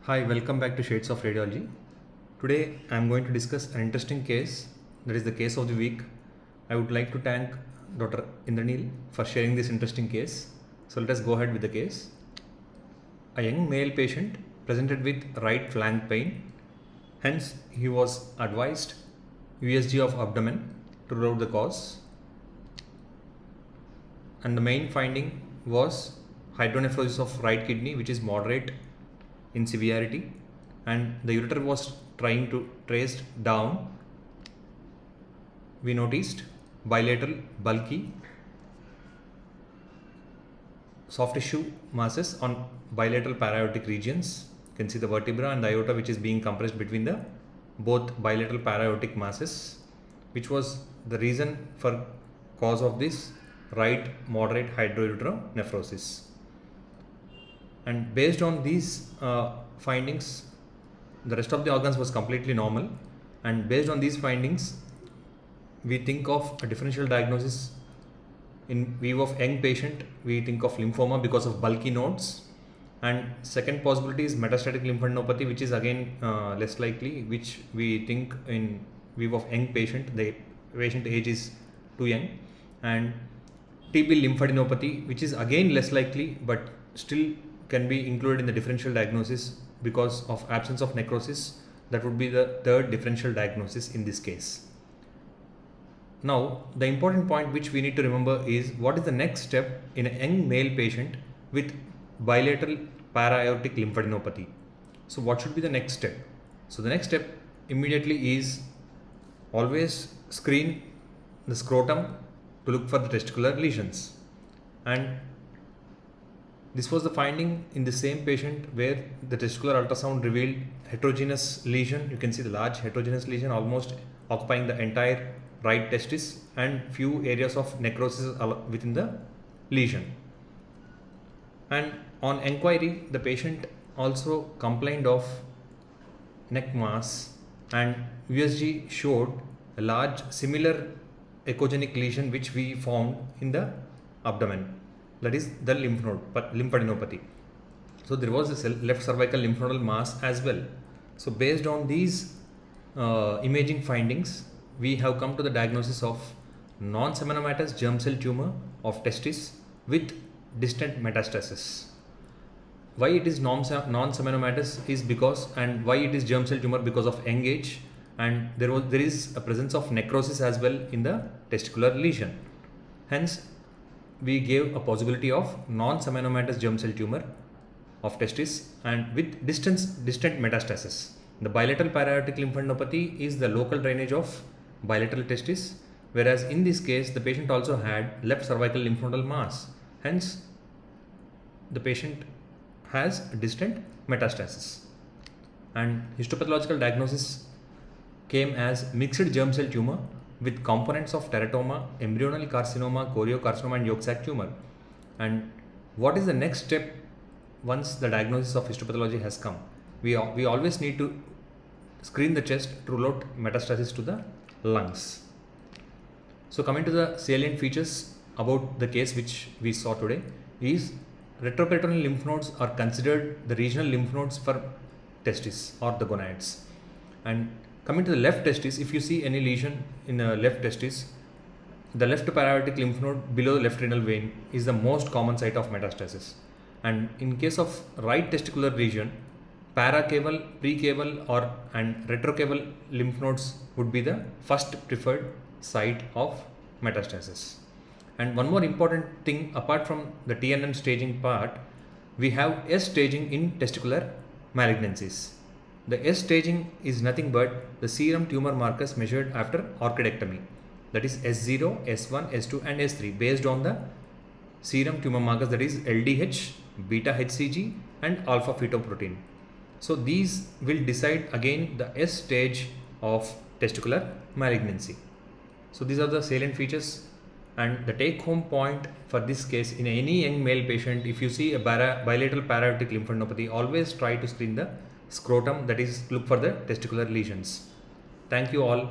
Hi, welcome back to Shades of Radiology. Today I am going to discuss an interesting case, that is the case of the week. I would like to thank Dr. Indranil for sharing this interesting case. So let us go ahead with the case. A young male patient presented with right flank pain, hence he was advised USG of abdomen to rule out the cause. And the main finding was hydronephrosis of right kidney, which is moderate in severity, and the ureter was trying to trace down. We noticed bilateral bulky soft tissue masses on bilateral para-aortic regions. You can see the vertebra and the aorta which is being compressed between the both bilateral para-aortic masses, which was the reason for cause of this right moderate hydroureteronephrosis. And based on these findings, the rest of the organs was completely normal, and based on these findings we think of a differential diagnosis. In view of young patient, we think of lymphoma because of bulky nodes, and second possibility is metastatic lymphadenopathy, which is again less likely, which we think in view of young patient, the patient age is too young, and TB lymphadenopathy, which is again less likely but still can be included in the differential diagnosis because of absence of necrosis. That would be the third differential diagnosis in this case. Now, the important point which we need to remember is what is the next step in a young male patient with bilateral para-aortic lymphadenopathy. So what should be the next step? So the next step immediately is always screen the scrotum to look for the testicular lesions, and this was the finding in the same patient where the testicular ultrasound revealed heterogeneous lesion. You can see the large heterogeneous lesion almost occupying the entire right testis and few areas of necrosis within the lesion. And on enquiry, the patient also complained of neck mass, and USG showed a large similar echogenic lesion which we found in the abdomen, that is the lymph node lymphadenopathy. So there was a left cervical lymph nodal mass as well. So based on these imaging findings, we have come to the diagnosis of non-seminomatous germ cell tumor of testis with distant metastasis. Why it is non-seminomatous is because, and why it is germ cell tumor, because of young age, and there is a presence of necrosis as well in the testicular lesion. Hence we gave a possibility of non-seminomatous germ cell tumor of testis and with distant metastasis. The bilateral para-aortic lymphadenopathy is the local drainage of bilateral testis, whereas in this case the patient also had left cervical lymph nodal mass. Hence the patient has distant metastasis, and histopathological diagnosis came as mixed germ cell tumor with components of teratoma, embryonal carcinoma, choriocarcinoma and yolk sac tumor. And what is the next step once the diagnosis of histopathology has come? We always need to screen the chest to rule out metastasis to the lungs. So coming to the salient features about the case which we saw today is retroperitoneal lymph nodes are considered the regional lymph nodes for testis or the gonads. And coming to the left testis, if you see any lesion in the left testis, the left para-aortic lymph node below the left renal vein is the most common site of metastasis. And in case of right testicular region, paracaval, precaval and retrocaval lymph nodes would be the first preferred site of metastasis. And one more important thing, apart from the TNM staging part, we have S staging in testicular malignancies. The S staging is nothing but the serum tumor markers measured after orchidectomy, that is S0, S1, S2 and S3, based on the serum tumor markers, that is LDH, beta HCG and alpha fetoprotein. So these will decide again the S stage of testicular malignancy. So these are the salient features, and the take home point for this case, in any young male patient, if you see a bilateral para-aortic lymphadenopathy, always try to screen the scrotum, that is look for the testicular lesions. Thank you all.